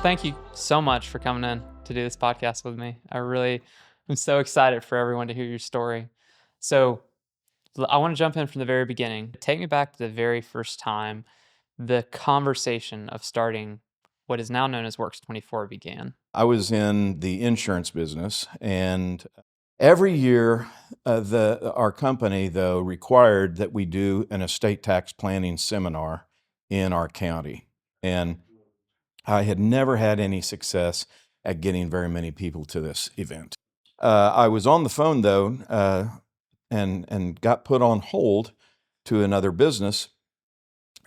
thank you so much for coming in to do this podcast with me. I really am so excited for everyone to hear your story. So, I want to jump in from the very beginning. Take me back to the very first time the conversation of starting what is now known as Works 24 began. I was in the insurance business, and every year, our company, though, required that we do an estate tax planning seminar in our county. And I had never had any success at getting very many people to this event. I was on the phone, though, and got put on hold to another business.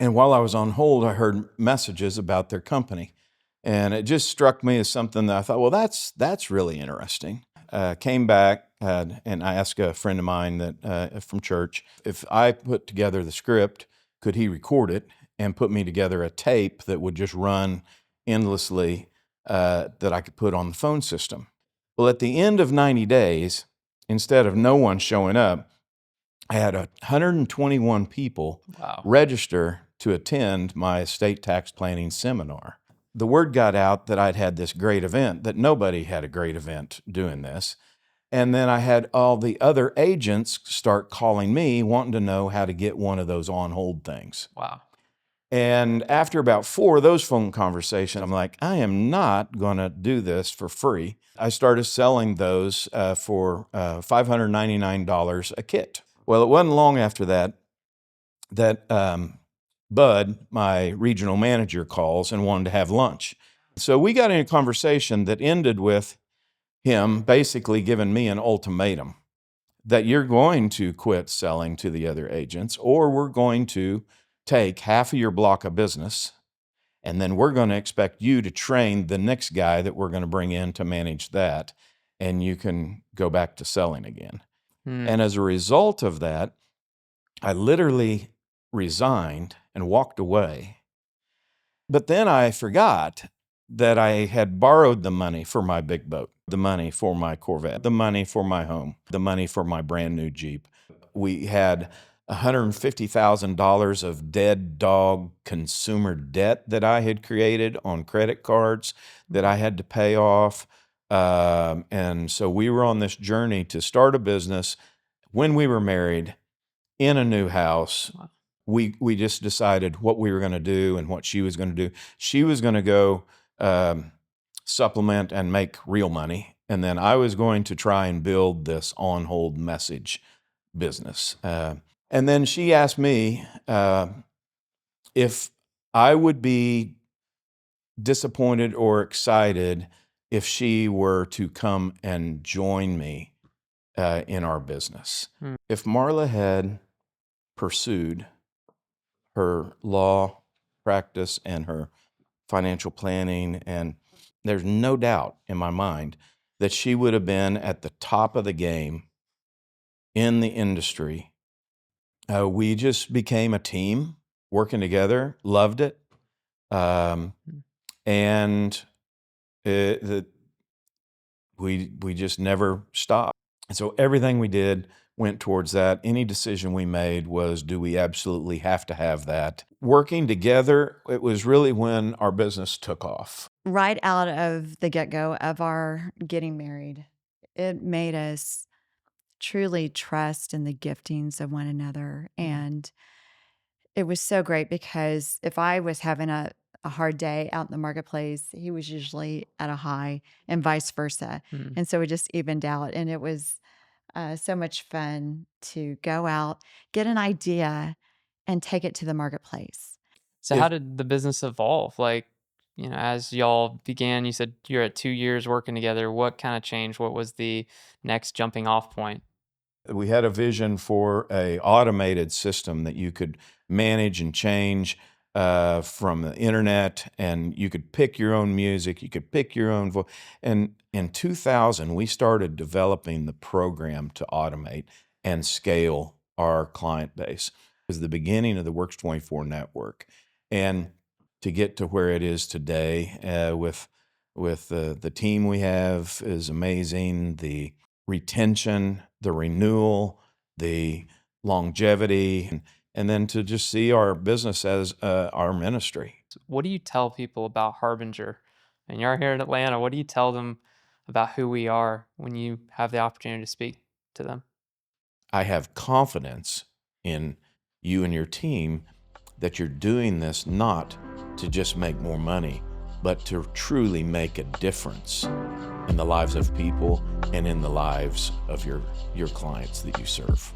And while I was on hold, I heard messages about their company. And it just struck me as something that I thought, well, that's really interesting. Came back and I asked a friend of mine that from church if I put together the script, could he record it and put me together a tape that would just run endlessly that I could put on the phone system. Well, at the end of 90 days, instead of no one showing up, I had 121 people Wow. register to attend my estate tax planning seminar. The word got out that I'd had this great event, that nobody had a great event doing this. And then I had all the other agents start calling me, wanting to know how to get one of those on hold things. Wow. And after about 4 of those phone conversations, I'm like, I am not going to do this for free. I started selling those for $599 a kit. Well, it wasn't long after that Bud, my regional manager, calls and wanted to have lunch. So we got in a conversation that ended with him basically giving me an ultimatum that you're going to quit selling to the other agents, or we're going to take half of your block of business, and then we're going to expect you to train the next guy that we're going to bring in to manage that, and you can go back to selling again. And as a result of that, I literally resigned and walked away. But then I forgot that I had borrowed the money for my big boat, the money for my Corvette, the money for my home, the money for my brand new Jeep. We had $150,000 of dead dog consumer debt that I had created on credit cards that I had to pay off. And so we were on this journey to start a business when we were married in a new house. Wow. We just decided what we were going to do and what she was going to do. She was going to go supplement and make real money, and then I was going to try and build this on-hold message business. And then she asked me if I would be disappointed or excited if she were to come and join me in our business. If Marla had pursued her law practice and her financial planning, and there's no doubt in my mind that she would have been at the top of the game in the industry. We just became a team working together, loved it, and we just never stopped. And so everything we did went towards that. Any decision we made was, do we absolutely have to have that? Working together, it was really when our business took off. Right out of the get-go of our getting married, it made us truly trust in the giftings of one another. And it was so great because if I was having a hard day out in the marketplace, he was usually at a high, and vice versa. And so it just evened out. And it was so much fun to go out, get an idea, and take it to the marketplace. So how did the business evolve? Like, as y'all began, you said you're at 2 years working together. What kind of changed? What was the next jumping off point? We had a vision for a automated system that you could manage and change from the internet, and you could pick your own music, you could pick your own voice. And in 2000, we started developing the program to automate and scale our client base. It was the beginning of the Works 24 network. And to get to where it is today with the team we have is amazing. The retention, the renewal, the longevity, and then to just see our business as our ministry. What do you tell people about Harbinger and you're here in Atlanta, what do you tell them about who we are when you have the opportunity to speak to them? I have confidence in you and your team that you're doing this not to just make more money, but to truly make a difference in the lives of people and in the lives of your clients that you serve.